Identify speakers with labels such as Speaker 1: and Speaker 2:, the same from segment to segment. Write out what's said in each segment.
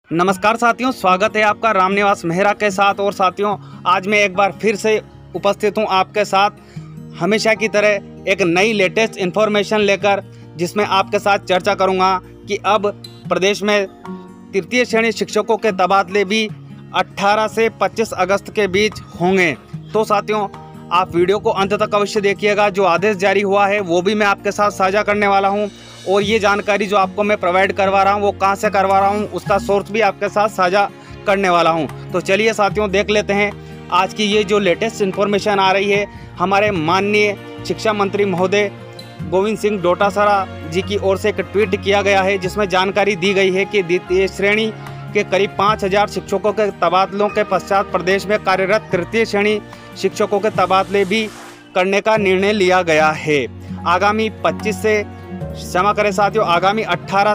Speaker 1: नमस्कार साथियों, स्वागत है आपका रामनिवास मेहरा के साथ। और साथियों, आज मैं एक बार फिर से उपस्थित हूं आपके साथ हमेशा की तरह एक नई लेटेस्ट इन्फॉर्मेशन लेकर, जिसमें आपके साथ चर्चा करूंगा कि अब प्रदेश में तृतीय श्रेणी शिक्षकों के तबादले भी 18 से 25 अगस्त के बीच होंगे। तो साथियों, आप वीडियो को अंत तक अवश्य देखिएगा। जो आदेश जारी हुआ है वो भी मैं आपके साथ साझा करने वाला हूं, और ये जानकारी जो आपको मैं प्रोवाइड करवा रहा हूं वो कहां से करवा रहा हूं उसका सोर्स भी आपके साथ साझा करने वाला हूं। तो चलिए साथियों, देख लेते हैं आज की ये जो लेटेस्ट इन्फॉर्मेशन आ रही है। हमारे माननीय शिक्षा मंत्री महोदय गोविंद सिंह डोटासरा जी की ओर से एक ट्वीट किया गया है, जिसमें जानकारी दी गई है कि द्वितीय श्रेणी के करीब 5000 शिक्षकों के तबादलों के पश्चात प्रदेश में कार्यरत तृतीय श्रेणी शिक्षकों के तबादले भी करने का निर्णय लिया गया है। आगामी 18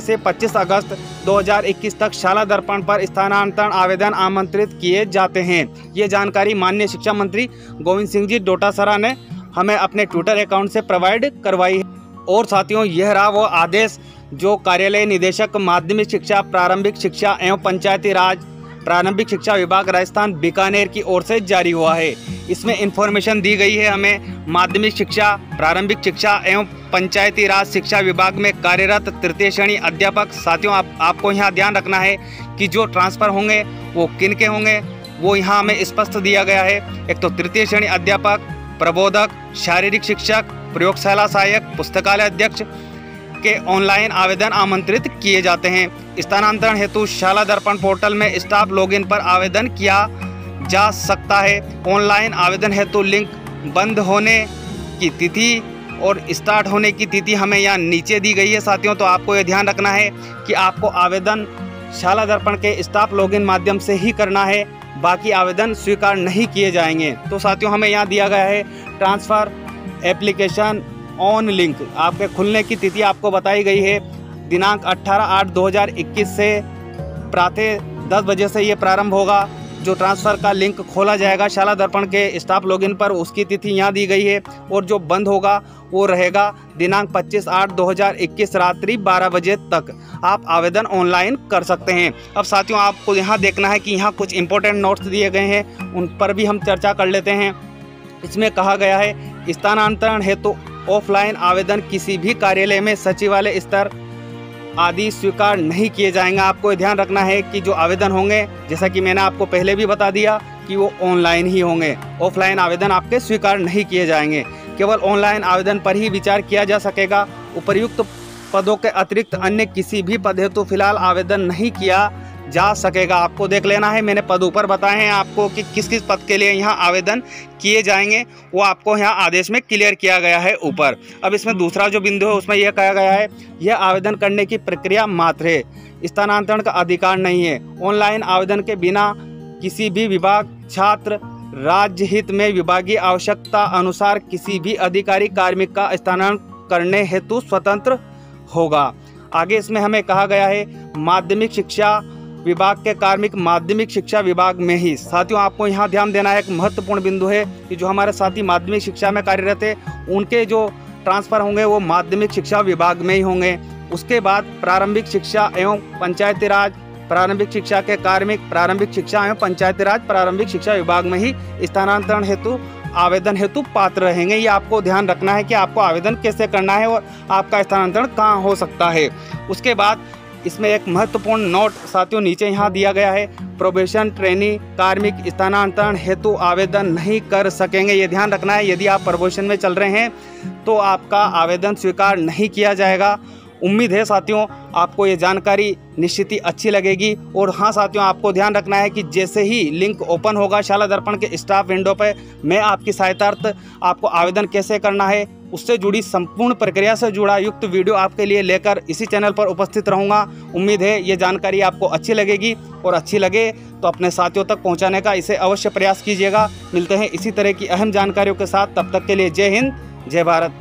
Speaker 1: से 25 अगस्त 2021 तक शाला दर्पण पर स्थानांतरण आवेदन आमंत्रित किए जाते हैं। ये जानकारी माननीय शिक्षा मंत्री गोविंद सिंह जी डोटासरा ने हमें अपने ट्विटर अकाउंट से प्रोवाइड करवाई है। और साथियों, यह रहा वो आदेश जो कार्यालय निदेशक माध्यमिक शिक्षा, प्रारंभिक शिक्षा एवं पंचायती राज, प्रारंभिक शिक्षा विभाग राजस्थान बीकानेर की ओर से जारी हुआ है। इसमें इंफॉर्मेशन दी गई है हमें माध्यमिक शिक्षा, प्रारंभिक शिक्षा एवं पंचायती राज शिक्षा विभाग में कार्यरत तृतीय श्रेणी अध्यापक। साथियों, आपको यहाँ ध्यान रखना है कि जो ट्रांसफ़र होंगे वो किन के होंगे, वो यहाँ हमें स्पष्ट दिया गया है। एक तो तृतीय श्रेणी अध्यापक, प्रबोधक, शारीरिक शिक्षक, प्रयोगशाला सहायक, पुस्तकालय अध्यक्ष के ऑनलाइन आवेदन आमंत्रित किए जाते हैं। स्थानांतरण हेतु शाला दर्पण पोर्टल में स्टाफ लॉगिन पर आवेदन किया जा सकता है। ऑनलाइन आवेदन हेतु लिंक बंद होने की तिथि और स्टार्ट होने की तिथि हमें यहाँ नीचे दी गई है। साथियों, तो आपको ये ध्यान रखना है कि आपको आवेदन शाला दर्पण के स्टाफ लॉगिन माध्यम से ही करना है, बाकी आवेदन स्वीकार नहीं किए जाएंगे। तो साथियों, हमें यहाँ दिया गया है ट्रांसफ़र एप्लीकेशन ऑन लिंक। आपके खुलने की तिथि आपको बताई गई है दिनांक 18/8/2021 से प्रातः 10 बजे से ये प्रारंभ होगा। जो ट्रांसफ़र का लिंक खोला जाएगा शाला दर्पण के स्टाफ लॉगिन पर, उसकी तिथि यहाँ दी गई है। और जो बंद होगा वो रहेगा दिनांक 25/8/2021 रात्रि 12 बजे तक आप आवेदन ऑनलाइन कर सकते हैं। अब साथियों, आपको यहाँ देखना है कि यहाँ कुछ इंपॉर्टेंट नोट्स दिए गए हैं, उन पर भी हम चर्चा कर लेते हैं। इसमें कहा गया है स्थानांतरण हेतु ऑफलाइन आवेदन किसी भी कार्यालय में सचिवालय स्तर आदि स्वीकार नहीं किए जाएंगे। आपको ध्यान रखना है कि जो आवेदन होंगे, जैसा कि मैंने आपको पहले भी बता दिया कि वो ऑनलाइन ही होंगे। ऑफलाइन आवेदन आपके स्वीकार नहीं किए जाएंगे। केवल ऑनलाइन आवेदन पर ही विचार किया जा सकेगा। उपर्युक्त पदों के अतिरिक्त अन्य किसी भी पद हेतु फिलहाल आवेदन नहीं किया जा सकेगा। आपको देख लेना है, मैंने पद ऊपर बताए हैं आपको कि किस किस पद के लिए यहाँ आवेदन किए जाएंगे, वो आपको यहाँ आदेश में क्लियर किया गया है ऊपर। अब इसमें दूसरा जो बिंदु है उसमें यह कहा गया है, यह आवेदन करने की प्रक्रिया मात्र है, स्थानांतरण का अधिकार नहीं है। ऑनलाइन आवेदन के बिना किसी भी विभाग, छात्र, राज्य हित में विभागीय आवश्यकता अनुसार किसी भी अधिकारी कार्मिक का स्थानांतरण करने हेतु स्वतंत्र होगा। आगे इसमें हमें कहा गया है माध्यमिक शिक्षा विभाग के कार्मिक माध्यमिक शिक्षा विभाग में ही। साथियों, आपको यहाँ ध्यान देना है, एक महत्वपूर्ण बिंदु है कि जो हमारे साथी माध्यमिक शिक्षा में कार्यरत है उनके जो ट्रांसफ़र होंगे वो माध्यमिक शिक्षा विभाग में ही होंगे। उसके बाद प्रारंभिक शिक्षा एवं पंचायती राज प्रारंभिक शिक्षा के कार्मिक प्रारंभिक शिक्षा एवं पंचायती राज प्रारंभिक शिक्षा विभाग में ही स्थानांतरण हेतु आवेदन हेतु पात्र रहेंगे। ये आपको ध्यान रखना है कि आपको आवेदन कैसे करना है और आपका स्थानांतरण कहाँ हो सकता है। उसके बाद इसमें एक महत्वपूर्ण नोट साथियों नीचे यहाँ दिया गया है, प्रोबेशन ट्रेनी कार्मिक स्थानांतरण हेतु आवेदन नहीं कर सकेंगे। ये ध्यान रखना है, यदि आप प्रोबेशन में चल रहे हैं तो आपका आवेदन स्वीकार नहीं किया जाएगा। उम्मीद है साथियों आपको ये जानकारी निश्चित ही अच्छी लगेगी। और हाँ साथियों, आपको ध्यान रखना है कि जैसे ही लिंक ओपन होगा शाला दर्पण के स्टाफ विंडो पर, मैं आपकी सहायतार्थ आपको आवेदन कैसे करना है उससे जुड़ी संपूर्ण प्रक्रिया से जुड़ा युक्त वीडियो आपके लिए लेकर इसी चैनल पर उपस्थित रहूँगा। उम्मीद है ये जानकारी आपको अच्छी लगेगी, और अच्छी लगे तो अपने साथियों तक पहुँचाने का इसे अवश्य प्रयास कीजिएगा। मिलते हैं इसी तरह की अहम जानकारियों के साथ, तब तक के लिए जय हिंद, जय भारत।